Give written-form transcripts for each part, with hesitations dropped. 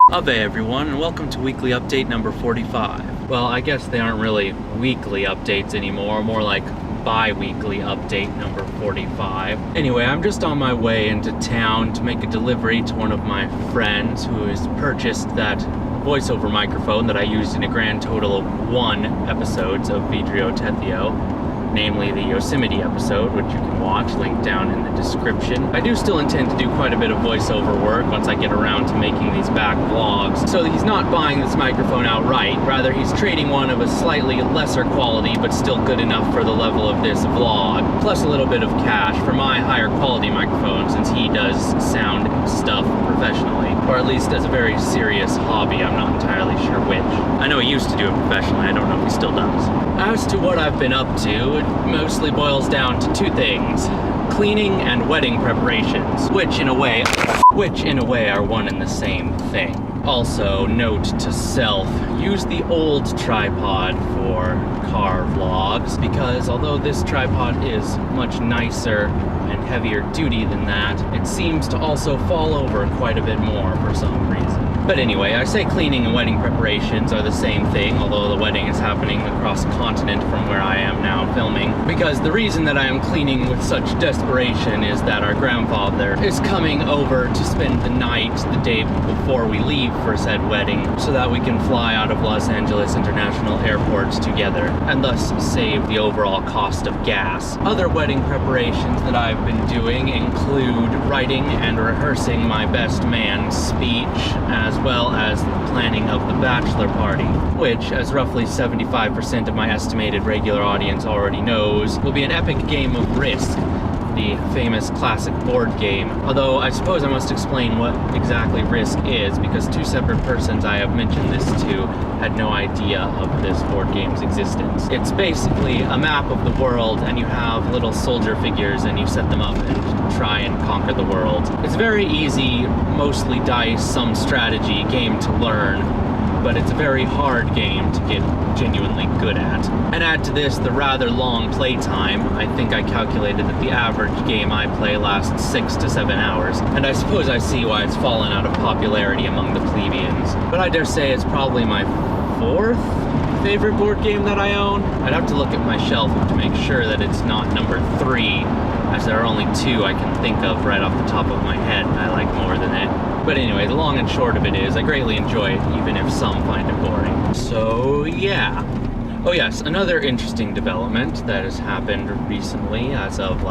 Ave everyone, and welcome to weekly update number 45. Well, I guess they aren't really weekly updates anymore, more like bi-weekly update number 45. Anyway, I'm just on my way into town to make a delivery to one of my friends who has purchased that voiceover microphone that I used in a grand total of 1 episodes of Vidrio, namely the Yosemite episode, which you can watch, linked down in the description. I do still intend to do quite a bit of voiceover work once I get around to making these back vlogs. So he's not buying this microphone outright, rather he's trading one of a slightly lesser quality but still good enough for the level of this vlog, plus a little bit of cash for my higher quality microphone since he does sound stuff professionally, or at least as a very serious hobby. I'm not entirely sure which. I know he used to do it professionally, I don't know if he still does. As to what I've been up to, it mostly boils down to 2 things: cleaning and wedding preparations, which in a way are one and the same thing. Also, note to self, use the old tripod for car vlogs, because although this tripod is much nicer and heavier duty than that, it seems to also fall over quite a bit more for some reason. But anyway, I say cleaning and wedding preparations are the same thing, although the wedding is happening across the continent from where I am now filming. Because the reason that I am cleaning with such desperation is that our grandfather is coming over to spend the night the day before we leave for said wedding, so that we can fly out of Los Angeles International Airport together, and thus save the overall cost of gas. Other wedding preparations that I've been doing include writing and rehearsing my best man speech, as well as the planning of the bachelor party, which, as roughly 75% of my estimated regular audience already knows, will be an epic game of Risk, the famous classic board game. Although I suppose I must explain what exactly Risk is, because 2 separate persons I have mentioned this to had no idea of this board game's existence. It's basically a map of the world, and you have little soldier figures, and you set them up and try and conquer the world. It's a very easy, mostly dice, some strategy game to learn, but it's a very hard game to get genuinely good at. And add to this the rather long playtime. I think I calculated that the average game I play lasts 6 to 7 hours, and I suppose I see why it's fallen out of popularity among the plebeians. But I dare say it's probably my 4th favorite board game that I own. I'd have to look at my shelf to make sure that it's not number 3, as there are only 2 I can think of right off the top of my head I like more than it. But anyway, the long and short of it is, I greatly enjoy it, even if some find it boring. So, yeah. Oh yes, another interesting development that has happened recently, as of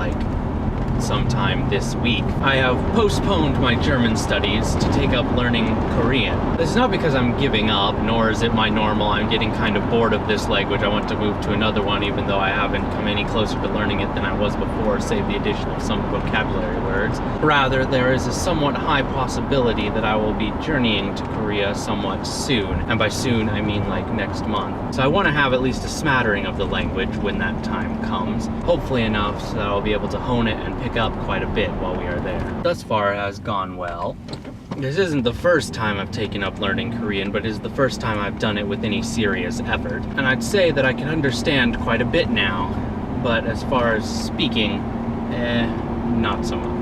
sometime this week. I have postponed my German studies to take up learning Korean. This is not because I'm giving up, nor is it my normal, I'm getting kind of bored of this language, I want to move to another one, even though I haven't come any closer to learning it than I was before, save the addition of some vocabulary words. Rather, there is a somewhat high possibility that I will be journeying to Korea somewhat soon, and by soon I mean like next month. So I want to have at least a smattering of the language when that time comes, hopefully enough so that I'll be able to hone it and pick up quite a bit while we are there. Thus far it has gone well. This isn't the first time I've taken up learning Korean, but it is the first time I've done it with any serious effort. And I'd say that I can understand quite a bit now, but as far as speaking, not so much.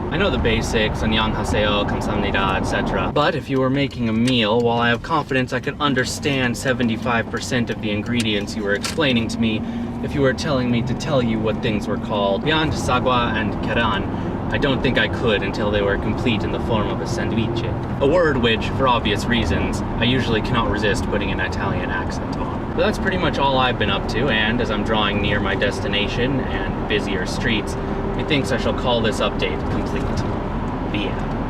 I know the basics, 안녕하세요, 감사합니다, etc. But if you were making a meal, while I have confidence I could understand 75% of the ingredients you were explaining to me, if you were telling me to tell you what things were called beyond sagwa and keran, I don't think I could until they were complete in the form of a sandwich. A word which, for obvious reasons, I usually cannot resist putting an Italian accent on. But that's pretty much all I've been up to, and as I'm drawing near my destination and busier streets, methinks I shall call this update complete. The end.